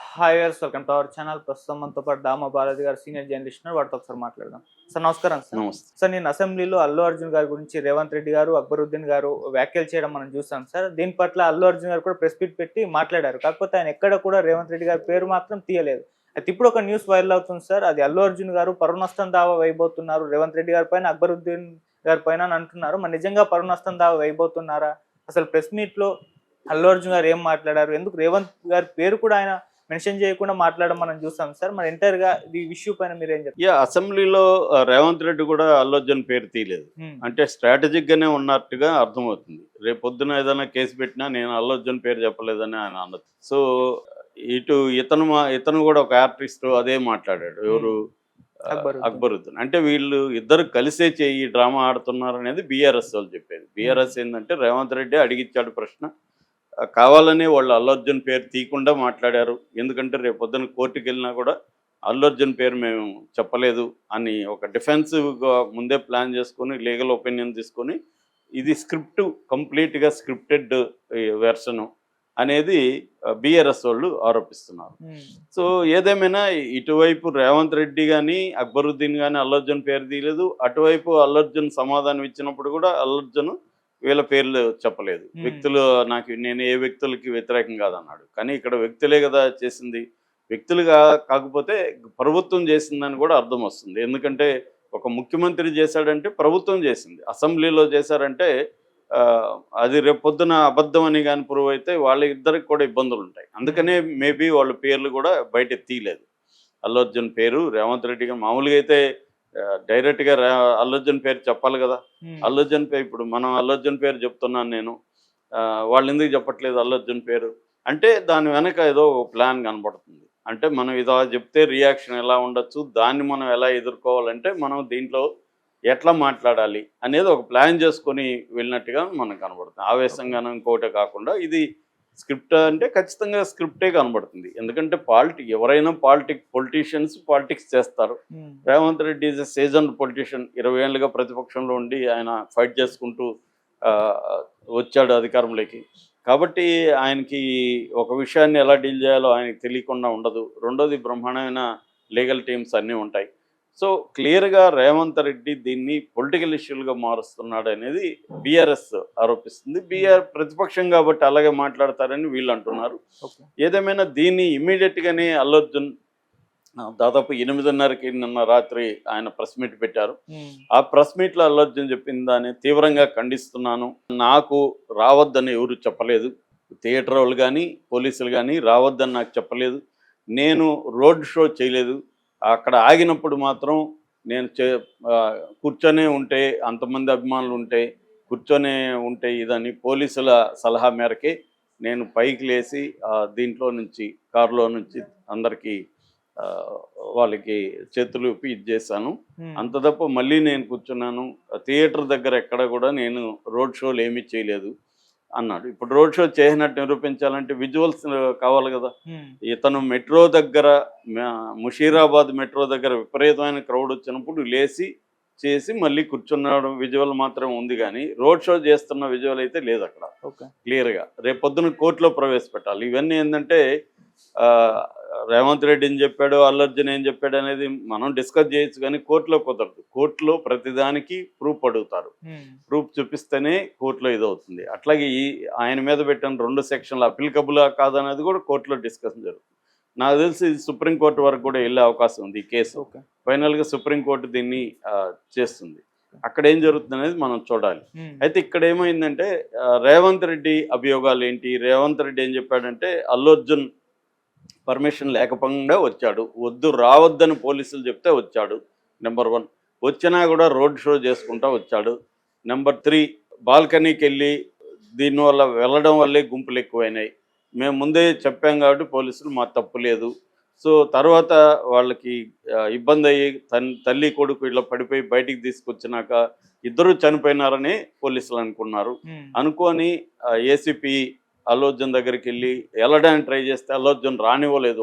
Hi viewers, welcome to our channel. ప్రస్తుతం మనతో పాటు దామ బాలాజీ గారు సీనియర్ జర్నలిస్ట్ ఉన్నారు. వాటితో ఒకసారి మాట్లాడదాం. సార్ నమస్కారం. సార్ నమస్తే. సార్ నేను అసెంబ్లీలో అల్లు అర్జున్ గారి గురించి రేవంత్ రెడ్డి గారు, అక్బరుద్దీన్ గారు వ్యాఖ్యలు చేయడం మనం చూసాం సార్. దీని పట్ల అల్లు అర్జున్ గారు కూడా ప్రెస్ మీట్ పెట్టి మాట్లాడారు. కాకపోతే ఆయన ఎక్కడ కూడా రేవంత్ రెడ్డి గారి పేరు మాత్రం తీయలేదు. అయితే ఇప్పుడు ఒక న్యూస్ వైరల్ అవుతుంది సార్. అది అల్లు అర్జున్ గారు పరువు నష్టం దావా వేయబోతున్నారు రేవంత్ రెడ్డి గారి పైన, అక్బరుద్దీన్ గారి పైన అని అంటున్నారు. మరి నిజంగా పరువు నష్టం దావా వేయబోతున్నారా? అసలు ప్రెస్ మీట్ లో అల్లు అర్జున్ గారు ఏం మాట్లాడారు? ఎందుకు రేవంత్ గారి పేరు కూడా ఆయన మెన్షన్ చేయకుండా మాట్లాడడం మనం చూసాం సార్. మరి ఎంటైర్ గా ఈ ఇష్యూ పైన మీరు ఏం చెప్తారు? అసెంబ్లీలో రేవంత్ రెడ్డి కూడా అల్లు అర్జున్ పేరు తీయలేదు. అంటే స్ట్రాటజిక్ గానే ఉన్నట్టుగా అర్థమవుతుంది. రేపు పొద్దున ఏదైనా కేసు పెట్టినా నేను అల్లు అర్జున్ పేరు చెప్పలేదని ఆయన అన్నది. సో ఇటు ఇతను కూడా ఒక ఆర్టిస్ట్ అదే మాట్లాడాడు. ఎవరు? అక్బరుద్దీన్. అంటే వీళ్ళు ఇద్దరు కలిసే ఈ డ్రామా ఆడుతున్నారు అనేది బీఆర్ఎస్ వాళ్ళు చెప్పేది. బీఆర్ఎస్ ఏంటంటే రేవంత్ రెడ్డి అడిగిచ్చాడు ప్రశ్న, కావాలని వాళ్ళు అల్లు అర్జున్ పేరు తీయకుండా మాట్లాడారు. ఎందుకంటే రేపు పొద్దున కోర్టుకు వెళ్ళినా కూడా అల్లు అర్జున్ పేరు మేము చెప్పలేదు అని ఒక డిఫెన్సివ్గా ముందే ప్లాన్ చేసుకొని లీగల్ ఒపీనియన్ తీసుకొని ఇది కంప్లీట్గా స్క్రిప్టెడ్ వెర్షను అనేది బీఆర్ఎస్ వాళ్ళు ఆరోపిస్తున్నారు. సో ఏదేమైనా ఇటువైపు రేవంత్ రెడ్డి కానీ అక్బరుద్దీన్ కానీ అల్లు అర్జున్ పేరు తీయలేదు. అటువైపు అల్లు అర్జున్ సమాధానం ఇచ్చినప్పుడు కూడా అల్లు అర్జున్ వీళ్ళ పేర్లు చెప్పలేదు. వ్యక్తులు నేను ఏ వ్యక్తులకి వ్యతిరేకం కాదన్నాడు. కానీ ఇక్కడ వ్యక్తులే కదా చేసింది. వ్యక్తులుగా కాకపోతే ప్రభుత్వం చేసిందని కూడా అర్థం వస్తుంది. ఎందుకంటే ఒక ముఖ్యమంత్రి చేశాడంటే ప్రభుత్వం చేసింది. అసెంబ్లీలో చేశారంటే అది రేపొద్దున అబద్ధం అని కానీ ప్రూవ్ అయితే వాళ్ళ ఇద్దరికి కూడా ఇబ్బందులు ఉంటాయి. అందుకనే మేబీ వాళ్ళ పేర్లు కూడా బయట తీయలేదు. అల్లు అర్జున్ పేరు రేవంత్ రెడ్డి గారు మామూలుగా అయితే డైరెక్ట్గా అల్లు అర్జున్ పేరు చెప్పాలి కదా. అల్లు అర్జున్ పేరు ఇప్పుడు మనం అల్లు అర్జున్ పేరు చెప్తున్నాను నేను, వాళ్ళు ఎందుకు చెప్పట్లేదు అల్లు అర్జున్ పేరు అంటే దాని వెనక ఏదో ప్లాన్ కనబడుతుంది. అంటే మనం ఇలా చెప్తే రియాక్షన్ ఎలా ఉండొచ్చు, దాన్ని మనం ఎలా ఎదుర్కోవాలంటే మనం దీంట్లో ఎట్లా మాట్లాడాలి అనేది ఒక ప్లాన్ చేసుకొని వెళ్ళినట్టుగా మనకు కనబడుతుంది. ఆవేశంగానూ ఇంకోటే కాకుండా ఇది స్క్రిప్ట్ అంటే ఖచ్చితంగా స్క్రిప్టే కనబడుతుంది. ఎందుకంటే ఎవరైనా పొలిటీషియన్స్ పాలిటిక్స్ చేస్తారు. Revanth Reddy is a seasoned politician. 20 ఏళ్ళుగా ప్రతిపక్షంలో ఉండి ఆయన ఫైట్ చేసుకుంటూ వచ్చాడు అధికారంలోకి. కాబట్టి ఆయనకి ఒక విషయాన్ని ఎలా డీల్ చేయాలో ఆయనకి తెలియకుండా ఉండదు. రెండోది బ్రహ్మాండమైన లీగల్ టీమ్స్ అన్నీ ఉంటాయి. సో క్లియర్గా రేవంత్ రెడ్డి దీన్ని పొలిటికల్ ఇష్యూలుగా మారుస్తున్నాడు అనేది బీఆర్ఎస్ ఆరోపిస్తుంది. ప్రతిపక్షం కాబట్టి అలాగే మాట్లాడతారని వీళ్ళు అంటున్నారు. ఏదేమైనా దీన్ని ఇమ్మీడియట్గానే అల్లు అర్జున్ దాదాపు 8:30కి నిన్న రాత్రి ఆయన ప్రెస్ మీట్ పెట్టారు. ఆ ప్రెస్ మీట్లో అల్లు అర్జున్ చెప్పిన దాన్ని తీవ్రంగా ఖండిస్తున్నాను. నాకు రావద్దని ఎవరు చెప్పలేదు. థియేటర్ వాళ్ళు కానీ పోలీసులు కానీ రావద్దని నాకు చెప్పలేదు. నేను రోడ్ షో చేయలేదు. అక్కడ ఆగినప్పుడు మాత్రం నేను కూర్చొనే ఉంటే అంతమంది అభిమానులు కూర్చొనే ఉంటే ఇదని పోలీసుల సలహా మేరకే నేను పైకి లేచి దీంట్లో నుంచి కారులో నుంచి అందరికీ వాళ్ళకి చేతులు ఊపి ఇది చేశాను. అంత తప్ప మళ్ళీ నేను కూర్చున్నాను. థియేటర్ దగ్గర ఎక్కడ కూడా నేను రోడ్ షోలు ఏమీ చేయలేదు అన్నాడు. ఇప్పుడు రోడ్ షో చేసినట్టు నిరూపించాలంటే విజువల్స్ కావాలి కదా. ఇతను మెట్రో దగ్గర ముషీరాబాద్ మెట్రో దగ్గర విపరీతమైన క్రౌడ్ వచ్చినప్పుడు లేచి చేసి మళ్ళీ కూర్చున్నాడు విజువల్ మాత్రం ఉంది. కానీ రోడ్ షో చేస్తున్న విజువల్ అయితే లేదు అక్కడ క్లియర్గా. రేపొద్దున కోర్టులో ప్రవేశపెట్టాలి. ఇవన్నీ ఏంటంటే రేవంత్ రెడ్డి ఏం చెప్పాడు, అల్లు అర్జున్ ఏం చెప్పాడు అనేది మనం డిస్కస్ చేయొచ్చు, కానీ కోర్టులో కుదరదు. కోర్టులో ప్రతిదానికి ప్రూఫ్ అడుగుతారు. ప్రూఫ్ చూపిస్తేనే కోర్టులో ఇదవుతుంది. అట్లాగే ఆయన మీద పెట్టిన 2 సెక్షన్లు అప్లికబుల్ కాదనేది కూడా కోర్టులో డిస్కషన్ జరుగుతుంది. నాకు తెలిసి సుప్రీంకోర్టు వరకు కూడా వెళ్ళే అవకాశం ఉంది ఈ కేసు. ఫైనల్గా సుప్రీంకోర్టు దీన్ని చేస్తుంది. అక్కడ ఏం జరుగుతుంది అనేది మనం చూడాలి. అయితే ఇక్కడ ఏమైందంటే రేవంత్ రెడ్డి అభియోగాలు ఏంటి? రేవంత్ రెడ్డి ఏం చెప్పాడంటే అల్లు అర్జున్ పర్మిషన్ లేకపోకుండా వచ్చాడు, రావద్దని పోలీసులు చెప్తే వచ్చాడు. నెంబర్ 1. వచ్చినా కూడా రోడ్ షో చేసుకుంటా వచ్చాడు. నెంబర్ 3, బాల్కనీకి వెళ్ళి దీనివల్ల వెళ్ళడం వల్లే గుంపులు ఎక్కువైనాయి. మేము ముందే చెప్పాం కాబట్టి పోలీసులు మా తప్పు లేదు. సో తర్వాత వాళ్ళకి ఇబ్బంది అయ్యి తల్లి కొడుకు ఇలా పడిపోయి బయటికి తీసుకొచ్చినాక ఇద్దరు చనిపోయినారని పోలీసులు అనుకున్నారు. అనుకొని ఏసీపీ అల్లు అర్జున్ దగ్గరికి వెళ్ళి వెళ్ళడానికి ట్రై చేస్తే అల్లు అర్జున్ రానివ్వలేదు.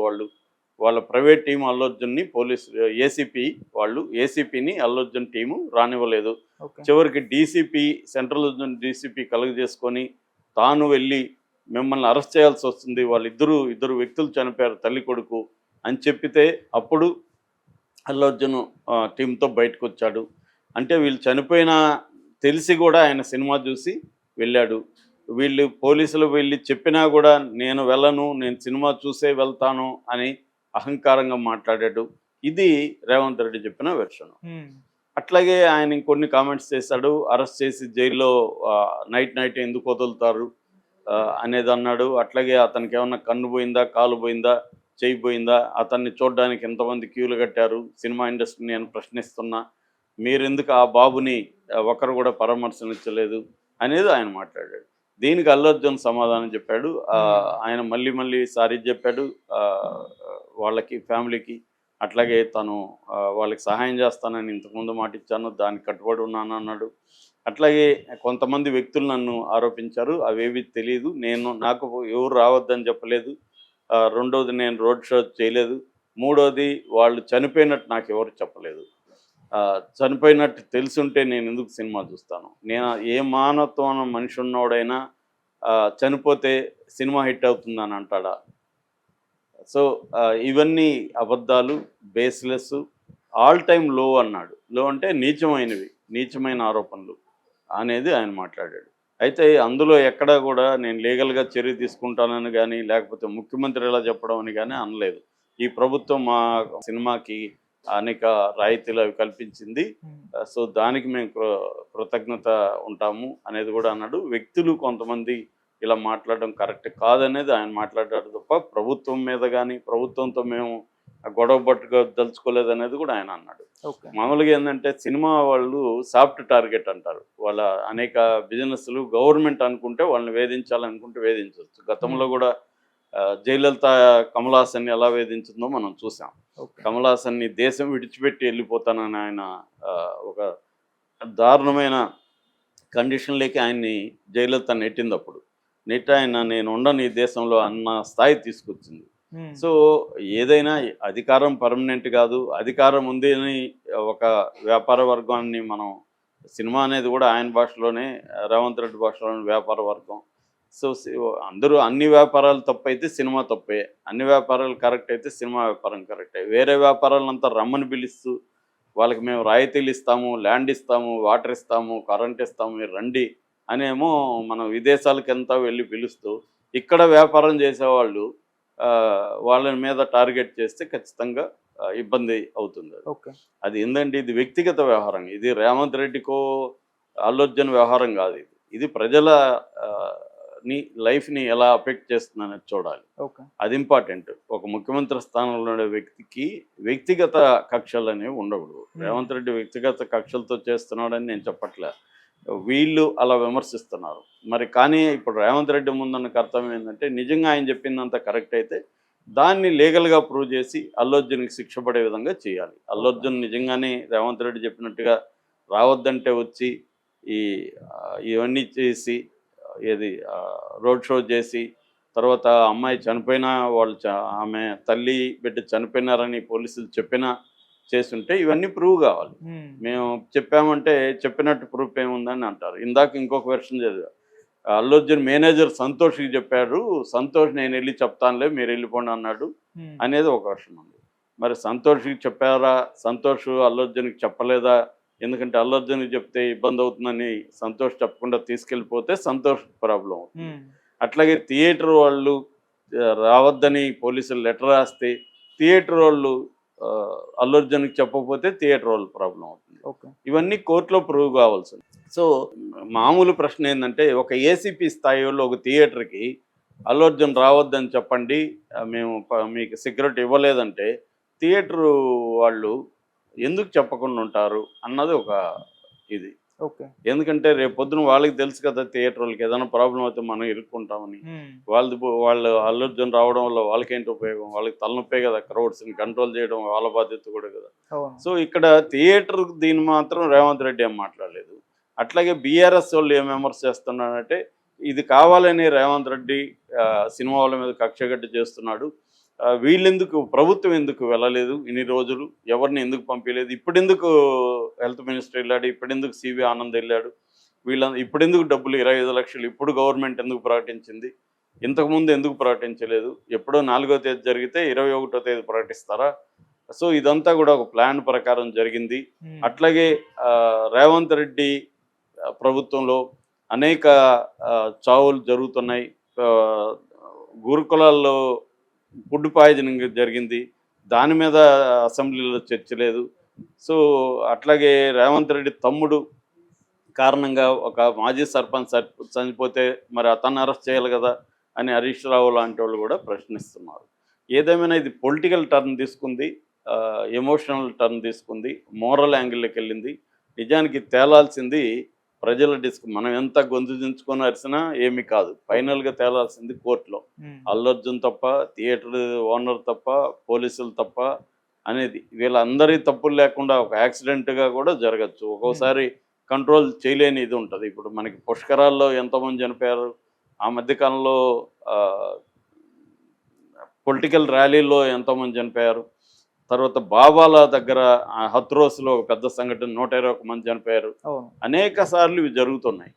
వాళ్ళ ప్రైవేట్ టీం అల్లు అర్జున్ని ఏసీపీని అల్లు అర్జున్ టీము రానివ్వలేదు. చివరికి సెంట్రల్ డీసీపీ కలుగజేసుకొని తాను వెళ్ళి మిమ్మల్ని అరెస్ట్ చేయాల్సి వస్తుంది, ఇద్దరు వ్యక్తులు చనిపోయారు తల్లి కొడుకు అని చెప్పితే అప్పుడు అల్లు అర్జున్ టీంతో బయటకు వచ్చాడు. అంటే వీళ్ళు చనిపోయినా తెలిసి కూడా ఆయన సినిమా చూసి వెళ్ళాడు. వీళ్ళు పోలీసులు వెళ్ళి చెప్పినా కూడా నేను వెళ్ళను, నేను సినిమా చూసే వెళ్తాను అని అహంకారంగా మాట్లాడాడు. ఇది రేవంత్ రెడ్డి చెప్పిన వెర్షన్. అట్లాగే ఆయన ఇంకొన్ని కామెంట్స్ చేశాడు. అరెస్ట్ చేసి జైల్లో నైట్ ఎందుకు వదులుతారు అనేది అన్నాడు. అట్లాగే అతనికి ఏమన్నా కన్ను పోయిందా, కాలు పోయిందా, చేయి పోయిందా, అతన్ని చూడడానికి ఎంతమంది క్యూలు కట్టారు సినిమా ఇండస్ట్రీని నేను ప్రశ్నిస్తున్నా, మీరెందుకు ఆ బాబుని ఒకరు కూడా పరామర్శించలేదు అనేది ఆయన మాట్లాడాడు. దీనికి అల్లు అర్జున్ సమాధానం చెప్పాడు. ఆయన మళ్ళీ సారీ చెప్పాడు వాళ్ళకి, ఫ్యామిలీకి. అట్లాగే తను వాళ్ళకి సహాయం చేస్తానని ఇంతకుముందు మాట ఇచ్చాను, దానికి కట్టుబడి ఉన్నాను అన్నాడు. అట్లాగే కొంతమంది వ్యక్తులు నన్ను ఆరోపించారు, అవేవి తెలియదు, నాకు ఎవరు రావద్దని చెప్పలేదు. రెండోది నేను రోడ్ షో చేయలేదు. మూడోది వాళ్ళు చనిపోయినట్టు నాకు ఎవరు చెప్పలేదు. చనిపోయినట్టు తెలుసుంటే నేను ఎందుకు సినిమా చూస్తాను? నేను ఏ మానవత్వం మనిషి ఉన్నవాడైనా చనిపోతే సినిమా హిట్ అవుతుందని అంటాడా? సో ఇవన్నీ అబద్ధాలు, బేస్లెస్, ఆల్ టైమ్ లో అన్నాడు. లో అంటే నీచమైన ఆరోపణలు అనేది ఆయన మాట్లాడాడు. అయితే అందులో ఎక్కడా కూడా నేను లీగల్గా చర్య తీసుకుంటానని కానీ, లేకపోతే ముఖ్యమంత్రి ఎలా చెప్పడం అని కానీ అనలేదు. ఈ ప్రభుత్వం మా సినిమాకి అనేక రాయితీలు అవి కల్పించింది, సో దానికి మేము కృతజ్ఞత ఉంటాము అనేది కూడా అన్నాడు. వ్యక్తులు కొంతమంది ఇలా మాట్లాడడం కరెక్ట్ కాదనేది ఆయన మాట్లాడాడు తప్ప ప్రభుత్వం మీద కానీ, ప్రభుత్వంతో మేము గొడవ దలుచుకోలేదు అనేది కూడా ఆయన అన్నాడు. మామూలుగా ఏంటంటే సినిమా వాళ్ళు సాఫ్ట్ టార్గెట్ అంటారు. వాళ్ళ అనేక బిజినెస్లు గవర్నమెంట్ అనుకుంటే వాళ్ళని వేధించాలనుకుంటే వేధించవచ్చు. గతంలో కూడా జయలలిత కమల్ హాసన్ని ఎలా వేధించిందో మనం చూసాం. కమల్ హాసన్ని దేశం విడిచిపెట్టి వెళ్ళిపోతానని ఆయన ఒక దారుణమైన కండిషన్లోకి ఆయన్ని జయలలిత నెట్టింది. ఆయన నేను ఉండను ఈ దేశంలో అన్న స్థాయి తీసుకొచ్చింది. సో ఏదైనా అధికారం పర్మనెంట్ కాదు. అధికారం ఉంది అని ఒక వ్యాపార వర్గాన్ని మనం, సినిమా అనేది కూడా ఆయన భాషలోనే, రేవంత్ రెడ్డి భాషలోనే వ్యాపార వర్గం. సో అందరూ అన్ని వ్యాపారాలు తప్పైతే సినిమా తప్పే, అన్ని వ్యాపారాలు కరెక్ట్ అయితే సినిమా వ్యాపారం కరెక్టే. వేరే వ్యాపారాలంతా రమ్మని పిలుస్తూ వాళ్ళకి మేము రాయితీలు ఇస్తాము, ల్యాండ్ ఇస్తాము, వాటర్ ఇస్తాము, కరెంట్ ఇస్తాము, మీరు రండి అనేమో మనం విదేశాలకు ఎంత వెళ్ళి పిలుస్తూ, ఇక్కడ వ్యాపారం చేసేవాళ్ళు వాళ్ళ మీద టార్గెట్ చేస్తే ఖచ్చితంగా ఇబ్బంది అవుతుంది. అది ఏంటంటే ఇది వ్యక్తిగత వ్యవహారం. ఇది రేవంత్ రెడ్డికో అల్లు అర్జున్ వ్యవహారం కాదు. ఇది ప్రజల లైఫ్ని ఎలా అఫెక్ట్ చేస్తుందనేది చూడాలి. అది ఇంపార్టెంట్. ఒక ముఖ్యమంత్రి స్థానంలో ఉండే వ్యక్తికి వ్యక్తిగత కక్షలు అనేవి ఉండకూడదు. రేవంత్ రెడ్డి వ్యక్తిగత కక్షలతో చేస్తున్నాడని నేను చెప్పట్లే, వీళ్ళు అలా విమర్శిస్తున్నారు. మరి కానీ ఇప్పుడు రేవంత్ రెడ్డి ముందున్న కర్తవ్యం ఏంటంటే, నిజంగా ఆయన చెప్పిందంత కరెక్ట్ అయితే దాన్ని లీగల్గా ప్రూవ్ చేసి అల్లు అర్జున్కి శిక్ష పడే విధంగా చేయాలి. అల్లు అర్జున్ నిజంగానే రేవంత్ రెడ్డి చెప్పినట్టుగా రావద్దంటే వచ్చి ఇవన్నీ చేసి రోడ్ షో చేసి, తర్వాత అమ్మాయి చనిపోయినా ఆమె తల్లి బిడ్డ చనిపోయినారని పోలీసులు చెప్పినా చేస్తుంటే ఇవన్నీ ప్రూవ్ కావాలి. మేము చెప్పామంటే చెప్పినట్టు ప్రూఫ్ ఏముందని అంటారు. ఇందాక ఇంకొక వెర్షన్ చదివా, అల్లు అర్జున్ మేనేజర్ సంతోష్కి చెప్పాడు, సంతోష్ నేను వెళ్ళి చెప్తానులే మీరు వెళ్ళిపోండి అన్నాడు అనేది ఒక వెర్షన్ ఉంది. మరి సంతోష్కి చెప్పారా, సంతోష్ అల్లు అర్జున్కి చెప్పలేదా? ఎందుకంటే అల్లు అర్జున్కి చెప్తే ఇబ్బంది అవుతుందని సంతోష్ చెప్పకుండా తీసుకెళ్ళిపోతే సంతోష్ ప్రాబ్లం అవుతుంది. అట్లాగే థియేటర్ వాళ్ళు రావద్దని పోలీసులు లెటర్ రాస్తే థియేటర్ వాళ్ళు అల్లు అర్జున్కి చెప్పకపోతే థియేటర్ వాళ్ళు ప్రాబ్లం అవుతుంది. ఇవన్నీ కోర్టులో ప్రూవ్ కావాల్సింది. సో మామూలు ప్రశ్న ఏంటంటే, ఒక ఏసీపీ స్థాయి వాళ్ళు ఒక థియేటర్కి అల్లు అర్జున్ రావద్దని చెప్పండి, మేము మీకు సెక్యూరిటీ ఇవ్వలేదంటే థియేటర్ వాళ్ళు ఎందుకు చెప్పకుండా ఉంటారు అన్నది ఒక ఇది. ఎందుకంటే రేపు పొద్దున వాళ్ళకి తెలుసు కదా, థియేటర్ వాళ్ళకి ఏదైనా ప్రాబ్లం అయితే మనం ఇరుక్కుంటామని. వాళ్ళు అల్లు అర్జున్ రావడం వల్ల వాళ్ళకేంటి ఉపయోగం? వాళ్ళకి తలనొప్పే కదా, క్రౌడ్స్ని కంట్రోల్ చేయడం వాళ్ళ బాధ్యత కూడా కదా. సో ఇక్కడ థియేటర్ దీన్ని మాత్రం రేవంత్ రెడ్డి ఏం మాట్లాడలేదు. అట్లాగే బీఆర్ఎస్ వాళ్ళు ఏం విమర్శ చేస్తున్నారంటే, ఇది కావాలని రేవంత్ రెడ్డి సినిమా వాళ్ళ మీద కక్షగట్టి చేస్తున్నాడు, వీళ్ళెందుకు, ప్రభుత్వం ఎందుకు వెళ్ళలేదు ఇన్ని రోజులు, ఎవరిని ఎందుకు పంపించలేదు, ఇప్పుడెందుకు హెల్త్ మినిస్టర్ వెళ్ళాడు, ఇప్పుడెందుకు సివి ఆనంద్ వెళ్ళాడు, ఇప్పుడెందుకు డబ్బులు 25 లక్షలు ఇప్పుడు గవర్నమెంట్ ఎందుకు ప్రకటించింది, ఇంతకుముందు ఎందుకు ప్రకటించలేదు, ఎప్పుడో 4వ తేదీ జరిగితే 21వ తేదీ ప్రకటిస్తారా? సో ఇదంతా కూడా ఒక ప్లాన్ ప్రకారం జరిగింది. అట్లాగే రేవంత్ రెడ్డి ప్రభుత్వంలో అనేక చావులు జరుగుతున్నాయి. గురుకులాల్లో ఫుడ్ పాయిజనింగ్ జరిగింది, దాని మీద అసెంబ్లీలో చర్చ లేదు. సో అట్లాగే రేవంత్ రెడ్డి తమ్ముడు కారణంగా ఒక మాజీ సర్పంచ్ చనిపోతే మరి అతన్ని అరెస్ట్ చేయాలి కదా అని హరీష్ రావు లాంటి వాళ్ళు కూడా ప్రశ్నిస్తున్నారు. ఏదేమైనా ఇది పొలిటికల్ టర్న్ తీసుకుంది, ఎమోషనల్ టర్న్ తీసుకుంది, మోరల్ యాంగిల్లోకి వెళ్ళింది. నిజానికి తేలాల్సింది ప్రజల మనం ఎంత గొంతు దించుకొని అరిసినా ఏమీ కాదు. ఫైనల్గా తేలాల్సింది కోర్టులో. అల్లు అర్జున్ తప్ప, థియేటర్ ఓనర్ తప్ప, పోలీసులు తప్ప అనేది వీళ్ళందరి తప్పులు లేకుండా ఒక యాక్సిడెంట్గా కూడా జరగచ్చు. ఒక్కోసారి కంట్రోల్ చేయలేని ఇది ఉంటుంది. ఇప్పుడు మనకి పుష్కరాల్లో ఎంతోమంది చనిపోయారు, ఆ మధ్యకాలంలో పొలిటికల్ ర్యాలీల్లో ఎంతోమంది చనిపోయారు, తర్వాత బాబాల దగ్గర హత్రోస్లో ఒక పెద్ద సంఘటన 121 మంది చనిపోయారు. అనేక సార్లు ఇవి జరుగుతున్నాయి.